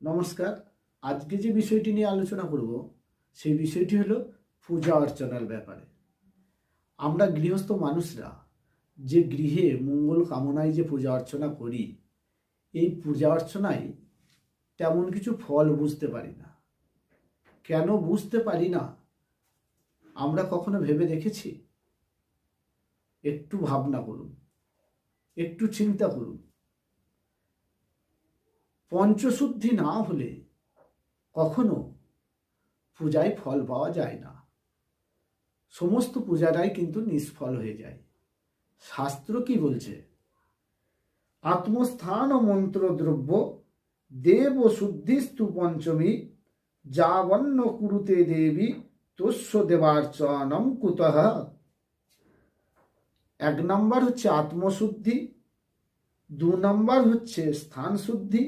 নমস্কার। আজকে যে বিষয়টি নিয়ে আলোচনা করব সেই বিষয়টি হলো পূজা অর্চনার ব্যাপারে। আমরা গৃহস্থ মানুষরা যে গৃহে মঙ্গল কামনায় যে পূজা অর্চনা করি, এই পূজা অর্চনায় তেমন কিছু ফল বুঝতে পারি না। কেন বুঝতে পারি না আমরা কখনো ভেবে দেখেছি? একটু ভাবনা করুন, একটু চিন্তা করুন। পঞ্চশুদ্ধি না হলে কখনো পূজায় ফল পাওয়া যায় না। সমস্ত পূজাটাই কিন্তু নিষ্ফল হয়ে যায়। শাস্ত্র কি বলছে? আত্মস্থান ও মন্ত্র দ্রব্য দেব শুদ্ধিস্তু পঞ্চমী যাবন্ন কুরুতে দেবী তস্য দেবার্চনম কুতঃ। এক নম্বর হচ্ছে আত্মশুদ্ধি, দু নম্বর হচ্ছে স্থান শুদ্ধি,